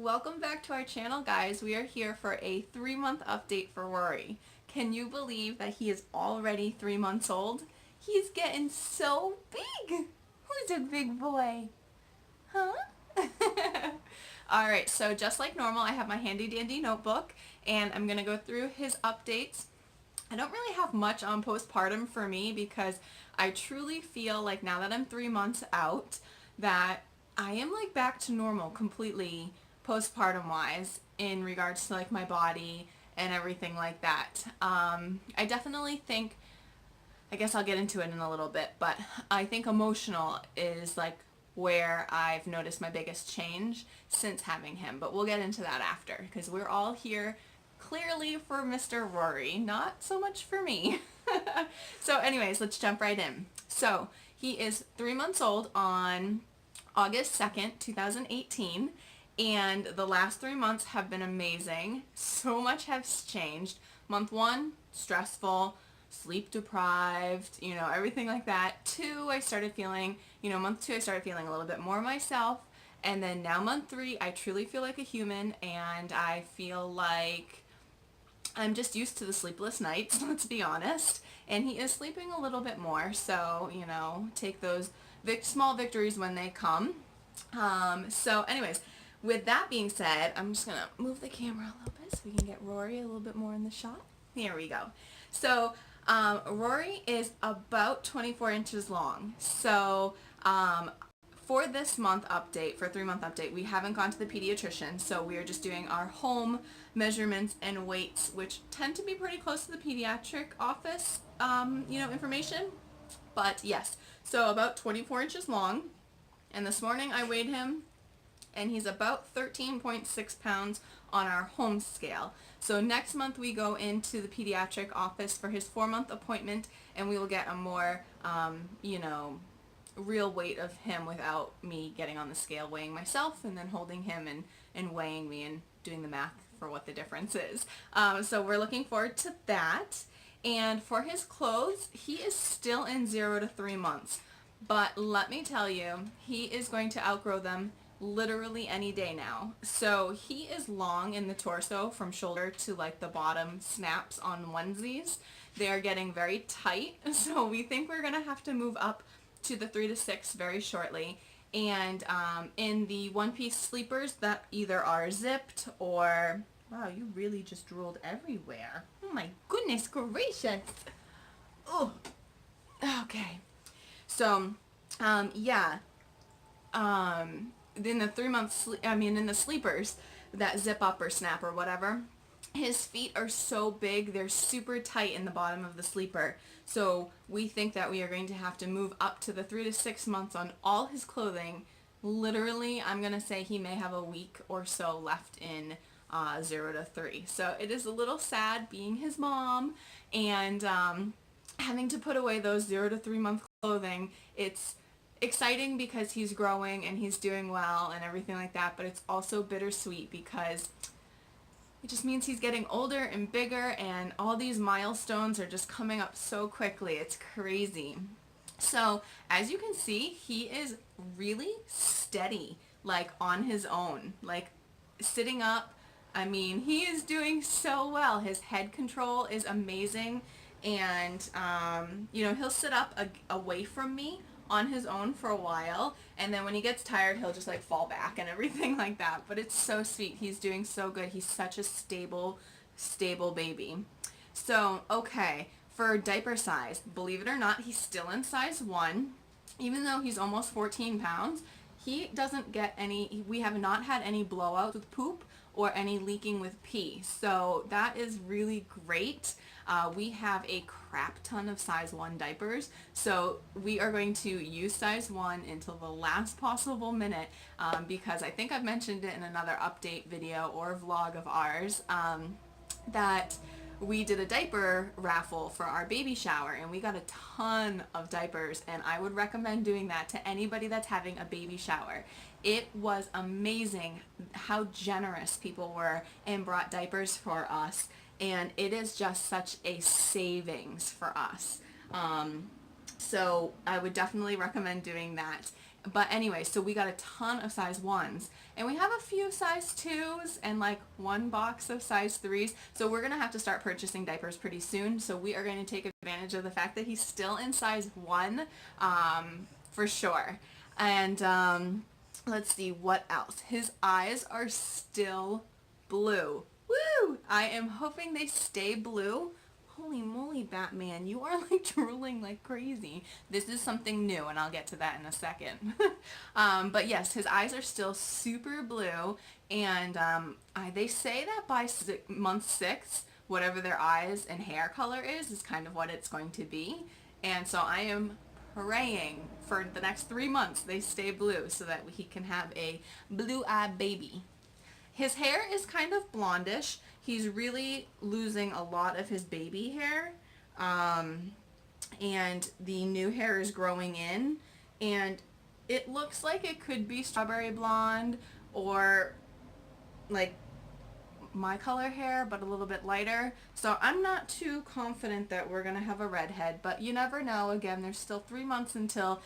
Welcome back to our channel, guys. We are here for a 3-month update for Rory. Can you believe that he is already 3 months old? He's getting so big. Who's a big boy? Huh? Alright, so just like normal, I have my handy dandy notebook and I'm going to go through his updates. I don't really have much on postpartum for me because I truly feel like now that I'm 3 months out that I am like back to normal completely postpartum wise in regards to like my body and everything like that. I definitely think, I guess I'll get into it in a little bit, but I think emotional is like where I've noticed my biggest change since having him, but we'll get into that after because we're all here clearly for Mr. Rory, not so much for me. So anyways, let's jump right in. So he is 3 months old on August 2nd, 2018, and the last 3 months have been amazing. So much has changed. Month 1, stressful, sleep deprived, everything like that. 2, I started feeling, month 2 I started feeling a little bit more myself. And then now month 3, I truly feel like a human and I feel like I'm just used to the sleepless nights, let's be honest. And he is sleeping a little bit more, so, take those small victories when they come. So anyways, with that being said, I'm just going to move the camera a little bit so we can get Rory a little bit more in the shot. Here we go. So Rory is about 24 inches long. So for this month update, for 3-month update, we haven't gone to the pediatrician, so we are just doing our home measurements and weights, which tend to be pretty close to the pediatric office, information. But yes, so about 24 inches long, and this morning I weighed him, and he's about 13.6 pounds on our home scale. So next month we go into the pediatric office for his 4-month appointment, and we will get a more, real weight of him without me getting on the scale weighing myself and then holding him and weighing me and doing the math for what the difference is. So we're looking forward to that. And for his clothes, he is still in 0 to 3 months. But let me tell you, he is going to outgrow them literally any day now. So he is long in the torso from shoulder to like the bottom snaps on onesies. They are getting very tight. So we think we're going to have to move up to the 3 to 6 very shortly. And in the one-piece sleepers that either are zipped or... Wow, you really just drooled everywhere. Oh my goodness gracious. Oh, okay. So, yeah. In the 3-month, in the sleepers that zip up or snap or whatever, his feet are so big, they're super tight in the bottom of the sleeper. So we think that we are going to have to move up to the 3 to 6 months on all his clothing. Literally, I'm going to say he may have a week or so left in 0 to 3. So it is a little sad being his mom and having to put away those 0 to 3 month clothing. It's exciting because he's growing and he's doing well and everything like that, but it's also bittersweet because it just means he's getting older and bigger and all these milestones are just coming up so quickly. It's crazy. So as you can see, he is really steady, like on his own, like sitting up. He is doing so well. His head control is amazing, and he'll sit up away from me on his own for a while, and then when he gets tired he'll just like fall back and everything like that. But it's so sweet. He's doing so good. He's such a stable baby. So okay, for diaper size, believe it or not, he's still in size 1. Even though he's almost 14 pounds, he doesn't get any, we have not had any blowouts with poop or any leaking with pee. So that is really great. We have a crap ton of size 1 diapers, so we are going to use size 1 until the last possible minute because I think I've mentioned it in another update video or vlog of ours that we did a diaper raffle for our baby shower and we got a ton of diapers, and I would recommend doing that to anybody that's having a baby shower. It was amazing how generous people were and brought diapers for us, and it is just such a savings for us. So I would definitely recommend doing that. But anyway, so we got a ton of size 1s. And we have a few size 2s and like one box of size 3s. So we're going to have to start purchasing diapers pretty soon. So we are going to take advantage of the fact that he's still in size 1 for sure. And let's see what else. His eyes are still blue. Woo! I am hoping they stay blue. Holy moly, Batman, you are like drooling like crazy. This is something new, and I'll get to that in a second. But yes, his eyes are still super blue, and they say that by month 6, whatever their eyes and hair color is kind of what it's going to be. And so I am praying for the next 3 months they stay blue so that he can have a blue-eyed baby. His hair is kind of blondish. He's really losing a lot of his baby hair. And the new hair is growing in. And it looks like it could be strawberry blonde or like my color hair, but a little bit lighter. So I'm not too confident that we're going to have a redhead, but you never know. Again, there's still 3 months until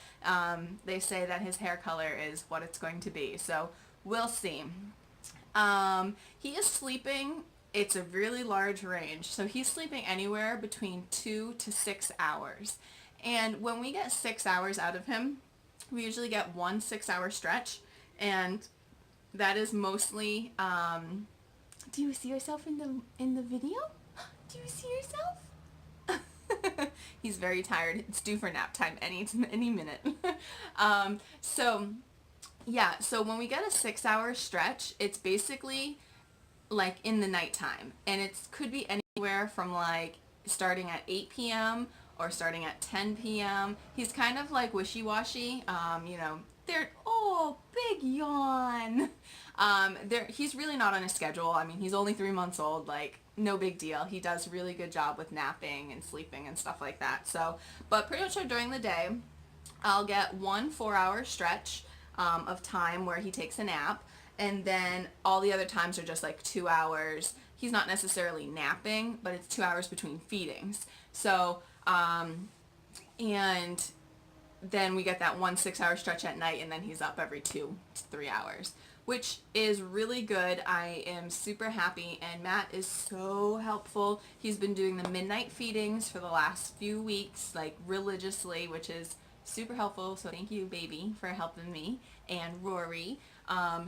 they say that his hair color is what it's going to be. So we'll see. He is sleeping, it's a really large range, so he's sleeping anywhere between 2 to 6 hours. And when we get 6 hours out of him, we usually get 1 6-hour stretch, and that is mostly, do you see yourself in the video? Do you see yourself? He's very tired. It's due for nap time any minute. Yeah, so when we get a 6-hour stretch, it's basically like in the nighttime. And it could be anywhere from like starting at 8 p.m. or starting at 10 p.m. He's kind of like wishy-washy. Big yawn. He's really not on a schedule. I mean, he's only 3 months old, like no big deal. He does really good job with napping and sleeping and stuff like that. So, but pretty much during the day, I'll get 1 4-hour stretch of time where he takes a nap, and then all the other times are just like 2 hours. He's not necessarily napping, but it's 2 hours between feedings. So, and then we get that 1 6-hour stretch at night, and then he's up every 2 to 3 hours, which is really good. I am super happy, and Matt is so helpful. He's been doing the midnight feedings for the last few weeks, like religiously, which is super helpful. So thank you, baby, for helping me, and Rory. Yeah,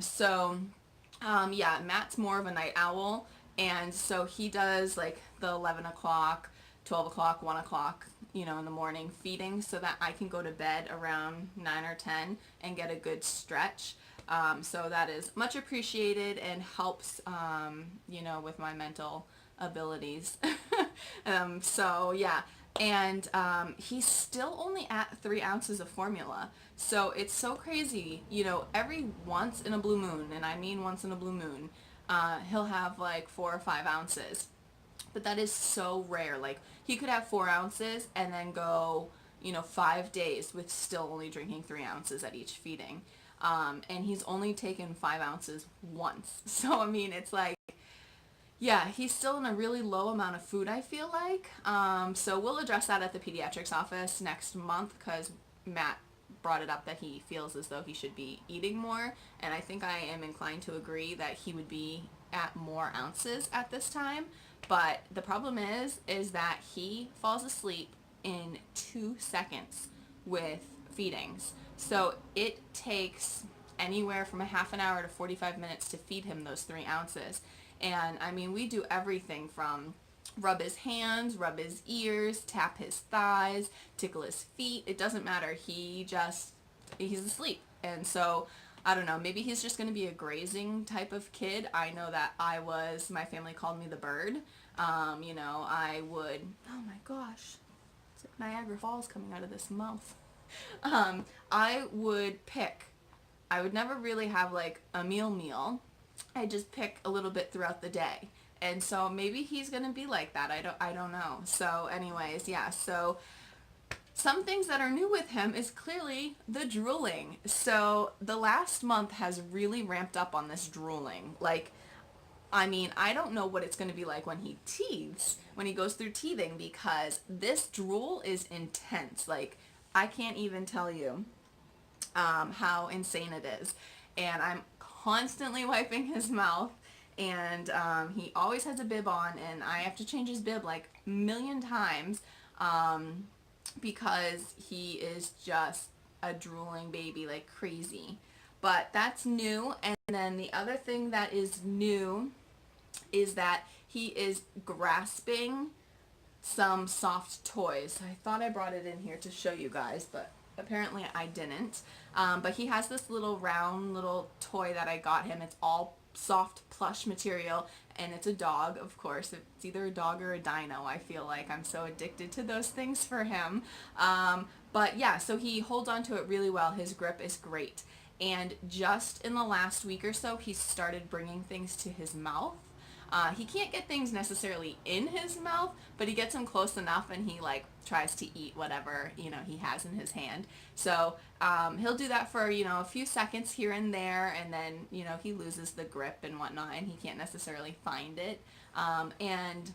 Matt's more of a night owl, and so he does like the 11 o'clock, 12 o'clock, 1 o'clock, in the morning feeding, so that I can go to bed around 9 or 10 and get a good stretch. So that is much appreciated and helps, with my mental abilities. So yeah. And he's still only at 3 ounces of formula. So it's so crazy. Every once in a blue moon, and I mean once in a blue moon, he'll have like 4 or 5 ounces. But that is so rare. Like, he could have 4 ounces and then go, 5 days with still only drinking 3 ounces at each feeding. And he's only taken 5 ounces once. So, I mean, it's like, yeah, he's still in a really low amount of food, I feel like. So we'll address that at the pediatrics office next month, because Matt brought it up that he feels as though he should be eating more. And I think I am inclined to agree that he would be at more ounces at this time. But the problem is that he falls asleep in 2 seconds with feedings. So it takes anywhere from a half an hour to 45 minutes to feed him those 3 ounces. And I mean, we do everything from rub his hands, rub his ears, tap his thighs, tickle his feet. It doesn't matter. He's asleep. And so, I don't know, maybe he's just going to be a grazing type of kid. I know that my family called me the bird. I would, oh my gosh, it's like Niagara Falls coming out of this mouth. I would never really have like a meal. I just pick a little bit throughout the day. And so maybe he's going to be like that. I don't know. So anyways, yeah. So some things that are new with him is clearly the drooling. So the last month has really ramped up on this drooling. Like, I mean, I don't know what it's going to be like when he teethes, when he goes through teething, because this drool is intense. Like, I can't even tell you. how insane it is. And I'm constantly wiping his mouth, and he always has a bib on, and I have to change his bib like a million times because he is just a drooling baby like crazy. But that's new. And then the other thing that is new is that he is grasping some soft toys. I thought I brought it in here to show you guys, but apparently I didn't. But he has this little round little toy that I got him. It's all soft plush material, and it's a dog, of course. It's either a dog or a dino. I feel like I'm so addicted to those things for him. But yeah, so he holds on to it really well. His grip is great. And just in the last week or so, he started bringing things to his mouth. He can't get things necessarily in his mouth, but he gets them close enough, and he like tries to eat whatever, you know, he has in his hand. So he'll do that for, you know, a few seconds here and there, and then, you know, he loses the grip and whatnot, and he can't necessarily find it. And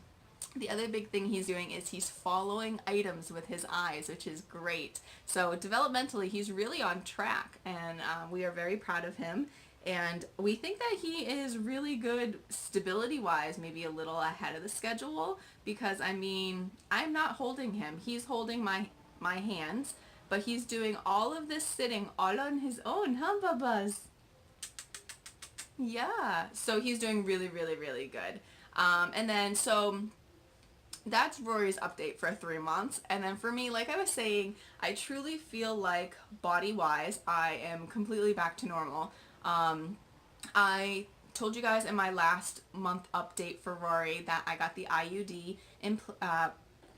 the other big thing he's doing is he's following items with his eyes, which is great. So developmentally, he's really on track, and we are very proud of him. And we think that he is really good stability-wise, maybe a little ahead of the schedule, because, I mean, I'm not holding him. He's holding my hands, but he's doing all of this sitting all on his own, huh, Bubba's? Yeah, so he's doing really, really, really good. And then, so that's Rory's update for 3 months. And then for me, like I was saying, I truly feel like body-wise, I am completely back to normal. I told you guys in my last month update for Rory that I got the IUD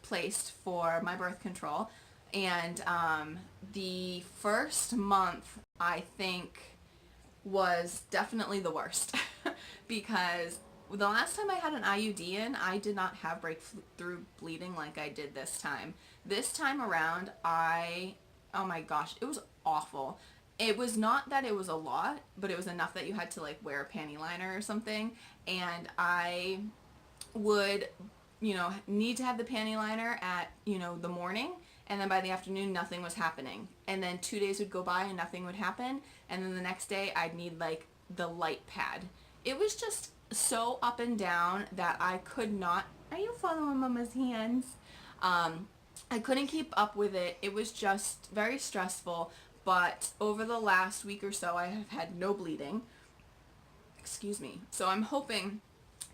placed for my birth control. And the first month, I think, was definitely the worst because the last time I had an IUD in, I did not have breakthrough bleeding like I did this time. This time around, oh my gosh, it was awful. It was not that it was a lot, but it was enough that you had to like wear a panty liner or something. And I would, you know, need to have the panty liner at, you know, the morning. And then by the afternoon, nothing was happening. And then 2 days would go by and nothing would happen. And then the next day, I'd need like the light pad. It was just so up and down that I could not, are you following Mama's hands? I couldn't keep up with it. It was just very stressful. But over the last week or so, I have had no bleeding. Excuse me. So I'm hoping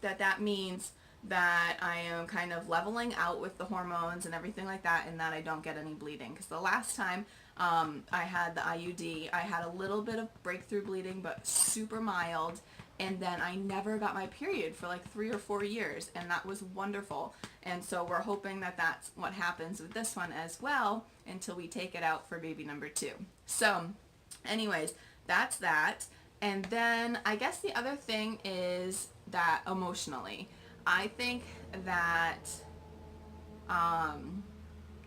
that that means that I am kind of leveling out with the hormones and everything like that, and that I don't get any bleeding. Because the last time I had the IUD, I had a little bit of breakthrough bleeding, but super mild. And then I never got my period for like 3 or 4 years, and that was wonderful. And so we're hoping that that's what happens with this one as well until we take it out for baby number 2. So anyways, that's that. And then I guess the other thing is that emotionally, I think that,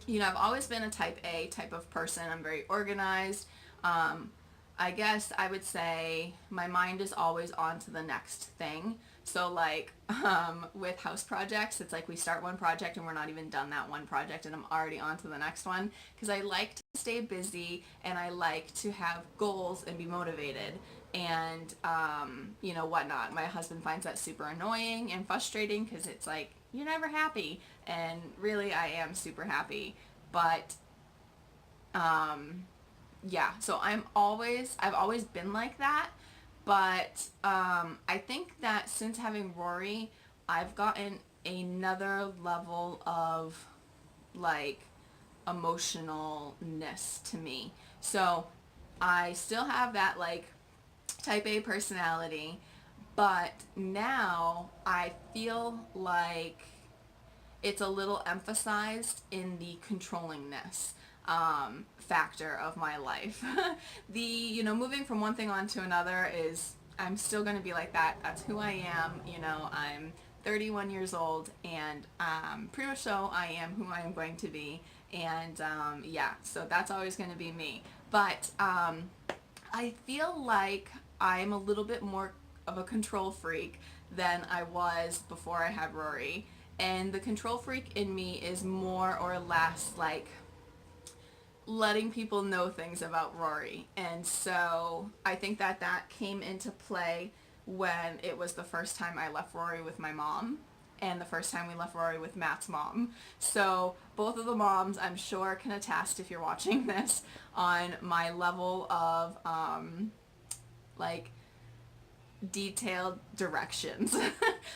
you know, I've always been a type A type of person. I'm very organized. I guess I would say my mind is always on to the next thing. So like with house projects, it's like we start one project and we're not even done that one project and I'm already on to the next one, because I like to stay busy and I like to have goals and be motivated and you know, whatnot. My husband finds that super annoying and frustrating because it's like, you're never happy. And really I am super happy. But yeah, so I've always been like that, but I think that since having Rory, I've gotten another level of like emotionalness to me. So I still have that like type A personality, but now I feel like it's a little emphasized in the controllingness factor of my life. You know, moving from one thing on to another is, I'm still going to be like that. That's who I am. You know, I'm 31 years old, and pretty much so I am who I am going to be. And yeah, so that's always going to be me. But I feel like I'm a little bit more of a control freak than I was before I had Rory. And the control freak in me is more or less like letting people know things about Rory. And so I think that that came into play when it was the first time I left Rory with my mom and the first time we left Rory with Matt's mom. So both of the moms, I'm sure, can attest, if you're watching this, on my level of like detailed directions,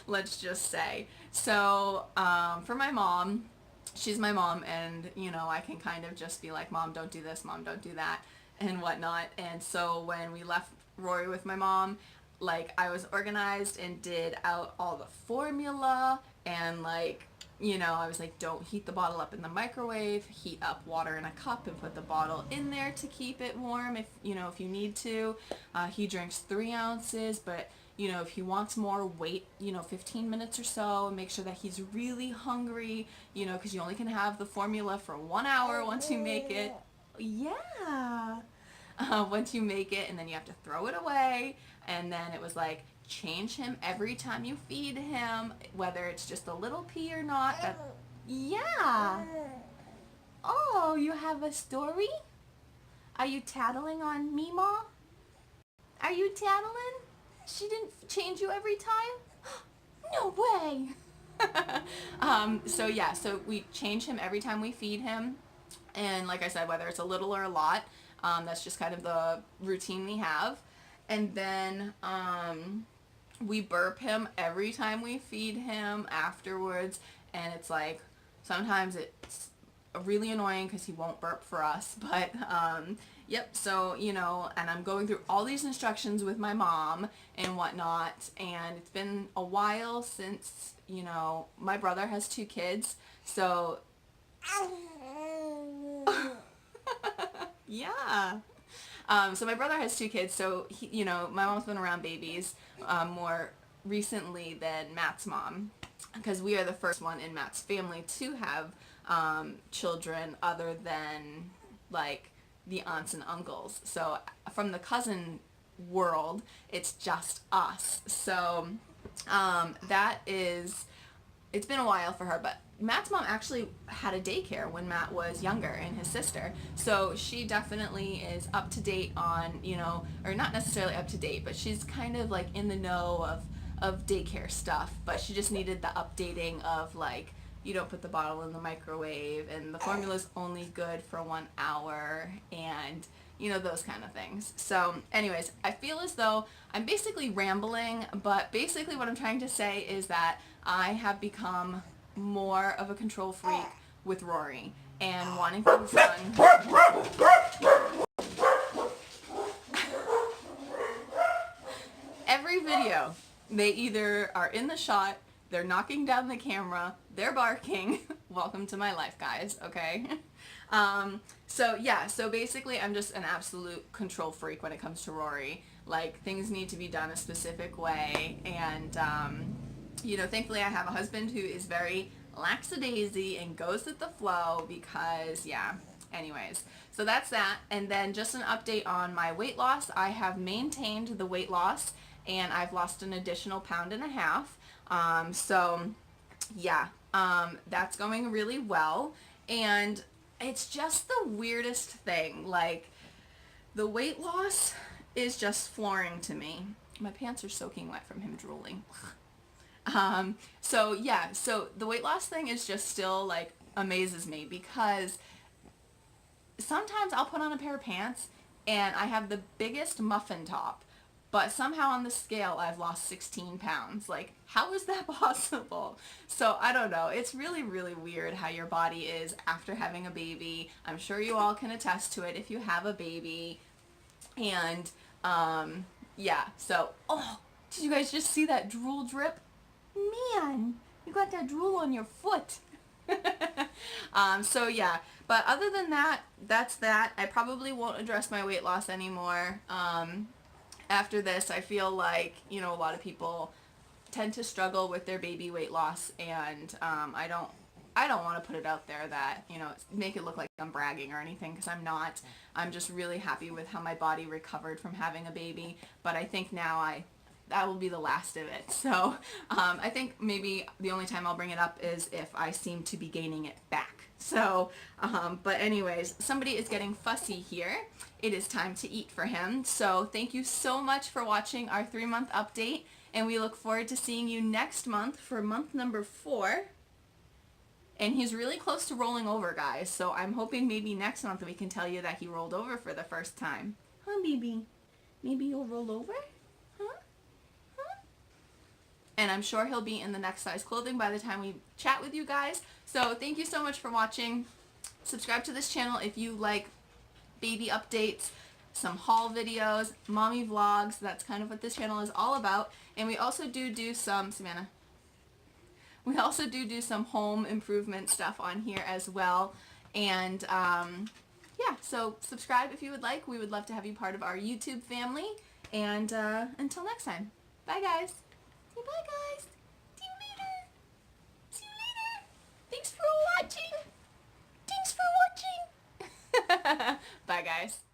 let's just say. So for my mom, she's my mom, and you know, I can kind of just be like, Mom, don't do this, Mom, don't do that, and whatnot. And so when we left Rory with my mom, like, I was organized and did out all the formula, and like, you know, I was like, don't heat the bottle up in the microwave, heat up water in a cup and put the bottle in there to keep it warm if, you know, if you need to. He drinks 3 ounces, but you know, if he wants more, wait, you know, 15 minutes or so, and make sure that he's really hungry, you know, because you only can have the formula for 1 hour once you make it. Yeah. Once you make it, and then you have to throw it away. And then it was like, change him every time you feed him, whether it's just a little pee or not. Yeah. Oh, you have a story? Are you tattling on me, Ma? Are you tattling? She didn't change you every time? No way. So yeah, so we change him every time we feed him. And like I said, whether it's a little or a lot, that's just kind of the routine we have. And then we burp him every time we feed him afterwards. And it's like, sometimes it's really annoying because he won't burp for us. But yep, so, you know, and I'm going through all these instructions with my mom and whatnot. And it's been a while since, you know, my brother has 2 kids. So yeah. So my brother has 2 kids, so he, you know, my mom's been around babies more recently than Matt's mom, because we are the first one in Matt's family to have children other than like the aunts and uncles. So from the cousin world, it's just us. So that is, it's been a while for her, but Matt's mom actually had a daycare when Matt was younger, and his sister. So she definitely is up to date on, you know, or not necessarily up to date, but she's kind of like in the know of daycare stuff. But she just needed the updating of like, you don't put the bottle in the microwave, and the formula's only good for 1 hour, and you know, those kind of things. So anyways, I feel as though I'm basically rambling, but basically what I'm trying to say is that I have become more of a control freak with Rory and wanting things done. Every video, they either are in the shot, they're knocking down the camera, they're barking. Welcome to my life, guys, okay? So yeah, so basically I'm just an absolute control freak when it comes to Rory. Like, things need to be done a specific way, and you know, thankfully I have a husband who is very lackadaisy and goes with the flow, because yeah, anyways, so that's that. And then just an update on my weight loss. I have maintained the weight loss, and I've lost an additional 1.5 pounds. So yeah, that's going really well, and it's just the weirdest thing. Like, the weight loss is just flooring to me. My pants are soaking wet from him drooling. So yeah, so the weight loss thing is just still like amazes me, because sometimes I'll put on a pair of pants and I have the biggest muffin top, but somehow on the scale I've lost 16 pounds. Like, how is that possible? So I don't know. It's really, really weird how your body is after having a baby. I'm sure you all can attest to it if you have a baby. And yeah, so, oh, did you guys just see that drool drip? Man, you got that drool on your foot. So yeah, but other than that, that's that. I probably won't address my weight loss anymore. After this, I feel like, you know, a lot of people tend to struggle with their baby weight loss, and I don't want to put it out there that, you know, make it look like I'm bragging or anything, because I'm not. I'm just really happy with how my body recovered from having a baby, but I think now that will be the last of it. So I think maybe the only time I'll bring it up is if I seem to be gaining it back. So, but anyways, somebody is getting fussy here. It is time to eat for him. So thank you so much for watching our 3-month update, and we look forward to seeing you next month for month number 4. And he's really close to rolling over, guys. So I'm hoping maybe next month we can tell you that he rolled over for the first time. Huh, baby? Maybe you'll roll over? Huh? Huh? And I'm sure he'll be in the next size clothing by the time we chat with you guys. So thank you so much for watching. Subscribe to this channel if you like baby updates, some haul videos, mommy vlogs. That's kind of what this channel is all about. And we also do some, Savannah, we also do some home improvement stuff on here as well. And yeah, so subscribe if you would like. We would love to have you part of our YouTube family. And until next time, bye guys. Say bye guys. See you later. See you later. Thanks for watching. Thanks for watching. Bye guys.